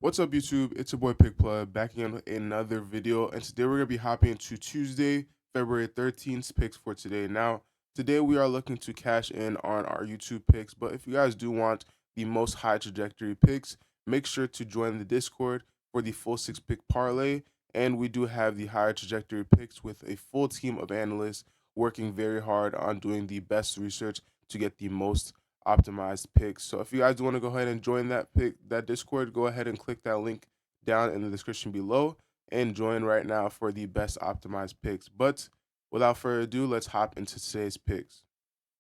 What's up, YouTube? It's your boy Pickplug back again with another video, and today we're gonna be hopping into Tuesday, February 13th picks for today. Now, today we are looking to cash in on our YouTube picks, but if you guys do want the most high trajectory picks, make sure to join the Discord for the full six pick parlay. And we do have the higher trajectory picks with a full team of analysts working very hard on doing the best research to get the most optimized picks. So if you guys want to go ahead and join that Discord, go ahead and click that link down in the description below and join right now for the best optimized picks. But without further ado, let's hop into today's picks.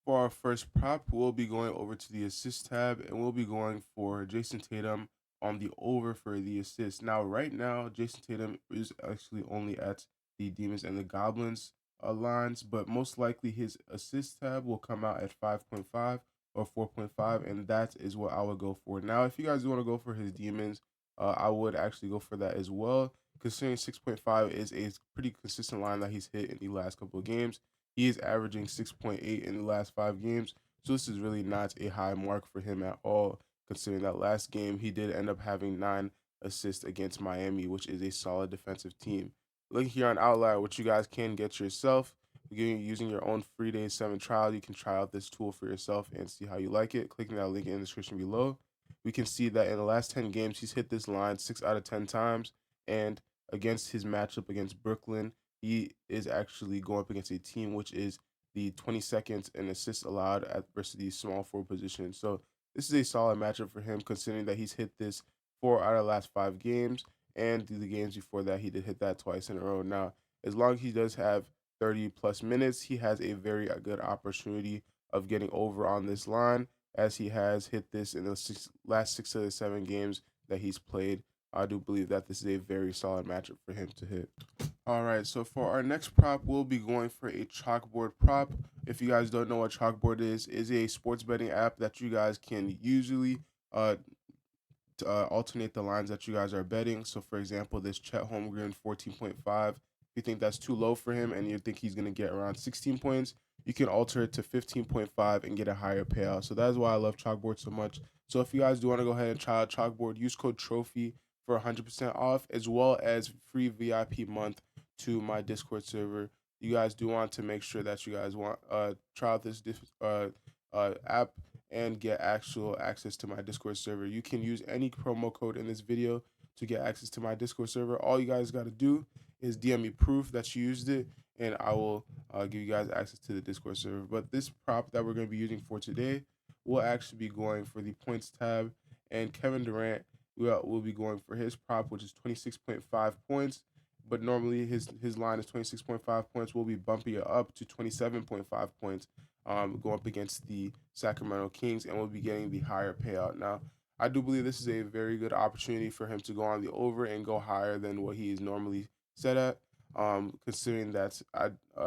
For our first prop, we'll be going over to the assist tab and we'll be going for Jason Tatum on the over for the assist. Now, right now, Jason Tatum is actually only at the Demons and the Goblins lines, but most likely his assist tab will come out at 5.5 or 4.5, and that is what I would go for. Now, if you guys want to go for his Demons, I would actually go for that as well, considering 6.5 is a pretty consistent line that he's hit in the last couple of games. He is averaging 6.8 in the last 5 games. So this is really not a high mark for him at all, considering that last game he did end up having 9 assists against Miami, which is a solid defensive team. Looking here on Outlier, what you guys can get yourself, using your own free day 7 trial, you can try out this tool for yourself and see how you like it. Clicking that link in the description below, we can see that in the last 10 games, he's hit this line 6 out of 10 times. And against his matchup against Brooklyn, he is actually going up against a team which is the 22nd in assists allowed at versus the small forward position. So this is a solid matchup for him, considering that he's hit this 4 out of the last 5 games, and the games before that he did hit that twice in a row. Now, as long as he does have 30 plus minutes, he has a very good opportunity of getting over on this line, as he has hit this in the last 6 of the 7 games that he's played. I do believe that this is a very solid matchup for him to hit. All right, so for our next prop, we'll be going for a chalkboard prop. If you guys don't know what chalkboard is a sports betting app that you guys can usually uh, alternate the lines that you guys are betting. So, for example, this Chet Holmgren 14.5. If you think that's too low for him and you think he's going to get around 16 points, you can alter it to 15.5 and get a higher payout. So that is why I love chalkboard so much. So if you guys do want to go ahead and try out chalkboard, use code TROPHY for 100% off, as well as free VIP month to my Discord server. You guys do want to make sure that you guys want try out this app and get actual access to my Discord server. You can use any promo code in this video to get access to my Discord server. All you guys got to do is DM me proof that you used it, and I will give you guys access to the Discord server. But this prop that we're going to be using for today will actually be going for the points tab, and Kevin Durant will be going for his prop, which is 26.5 points. But normally his line is 26.5 points. We'll be bumping it up to 27.5 points, go up against the Sacramento Kings, and we'll be getting the higher payout. Now, I do believe this is a very good opportunity for him to go on the over and go higher than what he is normally set at. Considering that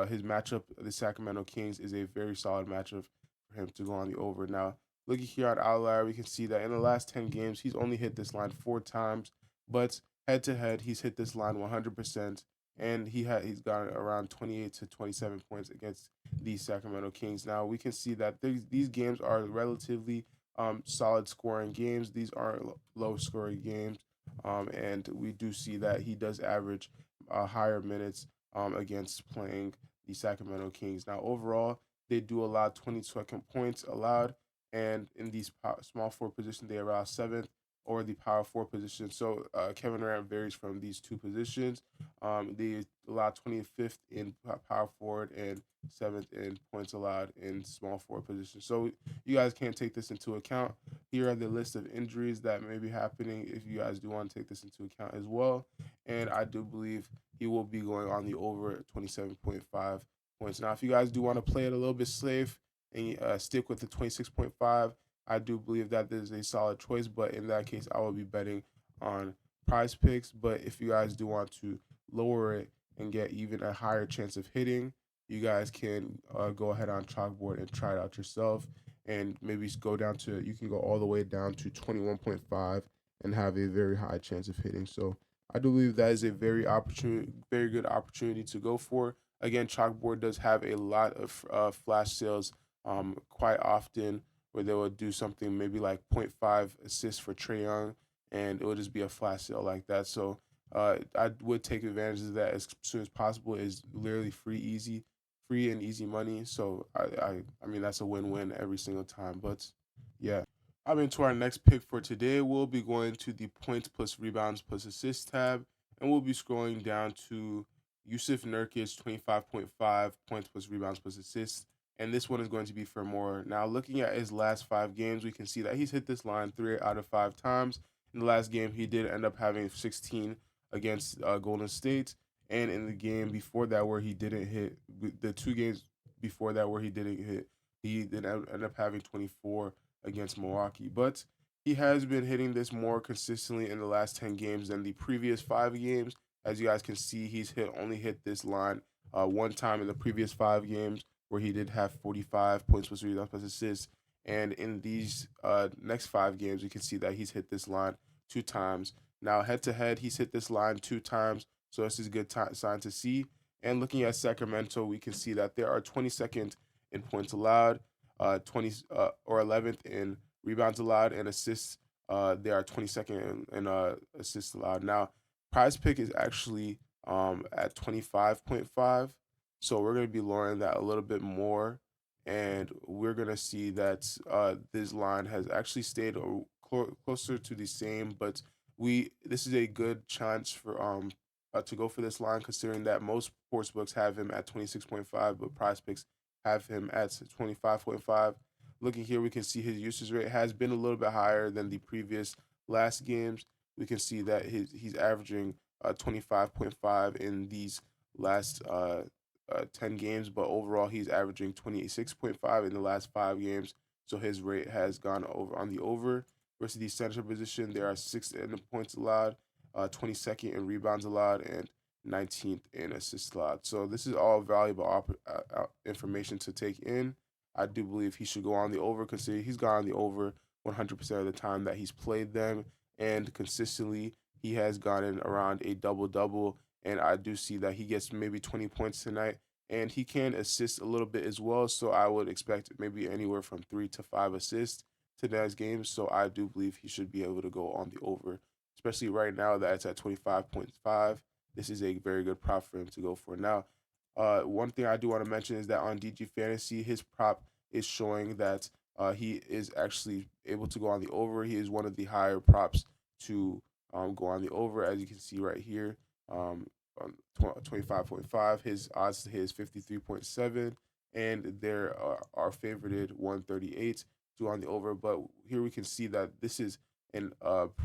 his matchup, the Sacramento Kings, is a very solid matchup for him to go on the over. Now, looking here at Outlier, we can see that in the last 10 games, he's only hit this line 4 times, but head to head, he's hit this line 100%, and he's gotten around 28 to 27 points against the Sacramento Kings. Now we can see that these games are relatively solid scoring games. These aren't low scoring games, and we do see that he does average higher minutes against playing the Sacramento Kings. Now overall, they do allow 22 points allowed, and in these small forward position, they allow seventh or the power forward position. So Kevin Durant varies from these two positions. They allow 25th in power forward and 7th in points allowed in small forward position. So you guys can't take this into account. Here are the list of injuries that may be happening if you guys do want to take this into account as well. And I do believe he will be going on the over at 27.5 points. Now, if you guys do want to play it a little bit safe and stick with the 26.5, I do believe that this is a solid choice, but in that case, I will be betting on Prizepicks. But if you guys do want to lower it and get even a higher chance of hitting, you guys can go ahead on chalkboard and try it out yourself, and maybe go down to, you can go all the way down to 21.5 and have a very high chance of hitting. So I do believe that is a very good opportunity to go for. Again, chalkboard does have a lot of flash sales quite often, where they will do something maybe like 0.5 assists for Trae Young and it would just be a flash sale like that. So I would take advantage of that as soon as possible. It's literally free and easy money. So I mean that's a win-win every single time. But yeah, I'm into our next pick for today. We'll be going to the points plus rebounds plus assists tab, and we'll be scrolling down to Yusuf Nurkic 25.5 points plus rebounds plus assists. And this one is going to be for more. Now, looking at his last 5 games, we can see that he's hit this line 3 out of 5 times. In the last game, he did end up having 16 against Golden State, and in the game before that, where he didn't hit, the 2 games before that where he didn't hit, he did end up having 24 against Milwaukee. But he has been hitting this more consistently in the last 10 games than the previous 5 games. As you guys can see, he's only hit this line one time in the previous 5 games where he did have 45 points plus rebounds plus assists. And in these next 5 games, you can see that he's hit this line 2 times. Now, head to head, he's hit this line 2 times. So this is a good sign to see. And looking at Sacramento, we can see that they are 22nd in points allowed, 20 or 11th in rebounds allowed, and assists. They are 22nd in assists allowed. Now, Prize Pick is actually at 25.5. So we're going to be lowering that a little bit more, and we're going to see that this line has actually stayed closer to the same. But this is a good chance for to go for this line, considering that most sports books have him at 26.5, but Prize Picks have him at 25.5. Looking here, we can see his usage rate has been a little bit higher than the previous last games. We can see that he's averaging 25.5 in these last 10 games, but overall he's averaging 26.5 in the last 5 games. So his rate has gone over on the over. Versus the center position, there are 6th in the points allowed, 22nd in rebounds allowed, and 19th in assists allowed. So this is all valuable information to take in. I do believe he should go on the over, considering he's gone on the over 100% of the time that he's played them, and consistently he has gotten around a double double. And I do see that he gets maybe 20 points tonight, and he can assist a little bit as well. So I would expect maybe anywhere from 3 to 5 assists tonight's game. So I do believe he should be able to go on the over, especially right now that it's at 25.5. This is a very good prop for him to go for. Now, one thing I do want to mention is that on DG Fantasy, his prop is showing that he is actually able to go on the over. He is one of the higher props to go on the over, as you can see right here. On 25.5, his odds to hit is 53.7, and there are favorited 138 to on the over. But here we can see that this is an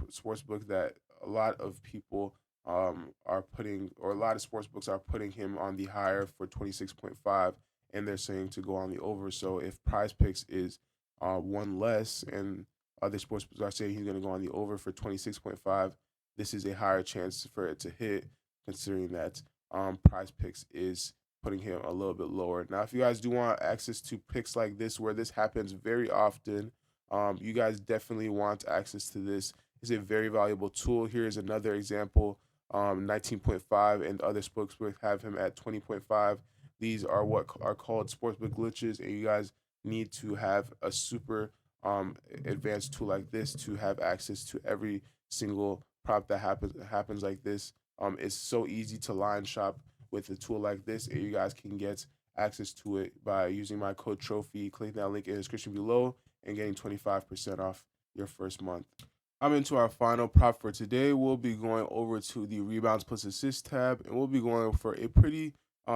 sports book that a lot of people are putting, or a lot of sports books are putting him on the higher for 26.5, and they're saying to go on the over. So if Prize Picks is one less, and other sports books are saying he's going to go on the over for 26.5, this is a higher chance for it to hit, considering that Prize Picks is putting him a little bit lower. Now, if you guys do want access to picks like this, where this happens very often, you guys definitely want access to this. It's a very valuable tool. Here is another example. 19.5, and other sportsbooks have him at 20.5. These are what are called sportsbook glitches, and you guys need to have a super advanced tool like this to have access to every single prop that happens like this. It's so easy to line shop with a tool like this, and you guys can get access to it by using my code Trophy. Click that link in the description below and getting 25% off your first month. I'm into our final prop for today. We'll be going over to the rebounds plus assist tab, and we'll be going for a pretty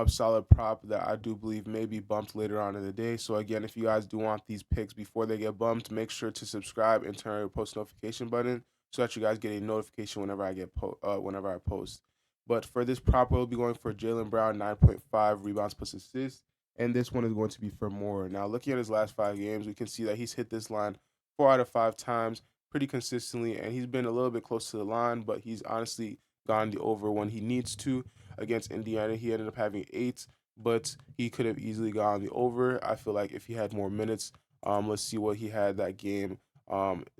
solid prop that I do believe may be bumped later on in the day. So again, if you guys do want these picks before they get bumped, make sure to subscribe and turn on your post notification button so that you guys get a notification whenever I post. But for this prop, we'll be going for Jaylen Brown 9.5 rebounds plus assists, and this one is going to be for more. Now, looking at his last 5 games, we can see that he's hit this line 4 out of 5 times pretty consistently, and he's been a little bit close to the line, but he's honestly gone the over when he needs to. Against Indiana, he ended up having 8, but he could have easily gone the over. I feel like if he had more minutes, let's see what he had that game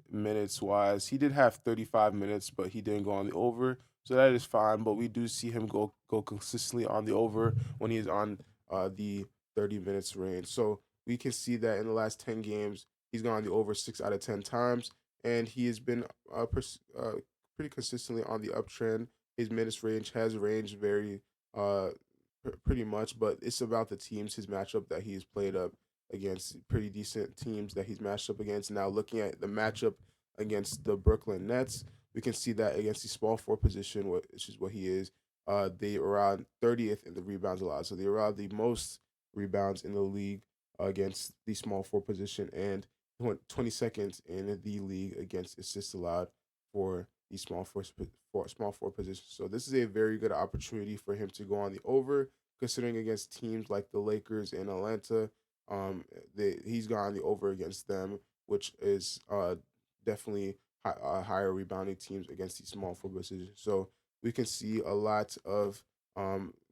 minutes wise. He did have 35 minutes, but he didn't go on the over, so that is fine. But we do see him go consistently on the over when he's on the 30 minutes range. So we can see that in the last 10 games, he's gone the over 6 out of 10 times. and he has been pretty consistently on the uptrend. His minutes range has ranged very uh, pretty much, but it's about the teams, his matchup that he's played up against pretty decent teams that he's matched up against. Now, looking at the matchup against the Brooklyn Nets, we can see that against the small forward position, which is what he is, they are around 30th in the rebounds allowed. So they are the most rebounds in the league against the small forward position, and 22nd in the league against assists allowed for the small forward position. So this is a very good opportunity for him to go on the over, considering against teams like the Lakers and Atlanta. He's gone the over against them, which is definitely higher rebounding teams against these small forward positions. So we can see a lot of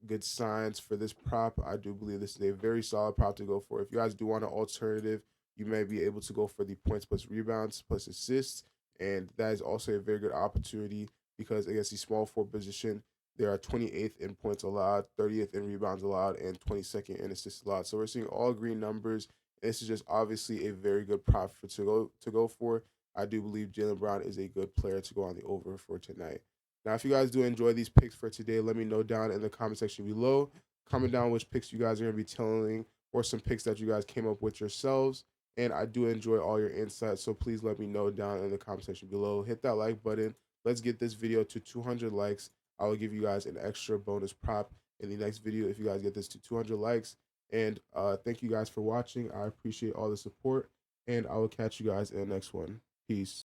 good signs for this prop. I do believe this is a very solid prop to go for. If you guys do want an alternative, you may be able to go for the points plus rebounds plus assists, and that is also a very good opportunity because against the small forward position, they are 28th in points allowed, 30th in rebounds allowed, and 22nd in assists allowed. So we're seeing all green numbers. This is just obviously a very good prop to go for. I do believe Jaylen Brown is a good player to go on the over for tonight. Now, if you guys do enjoy these picks for today, let me know down in the comment section below. Comment down which picks you guys are going to be telling or some picks that you guys came up with yourselves. And I do enjoy all your insights, so please let me know down in the comment section below. Hit that like button. Let's get this video to 200 likes. I will give you guys an extra bonus prop in the next video if you guys get this to 200 likes. And thank you guys for watching. I appreciate all the support, and I will catch you guys in the next one. Peace.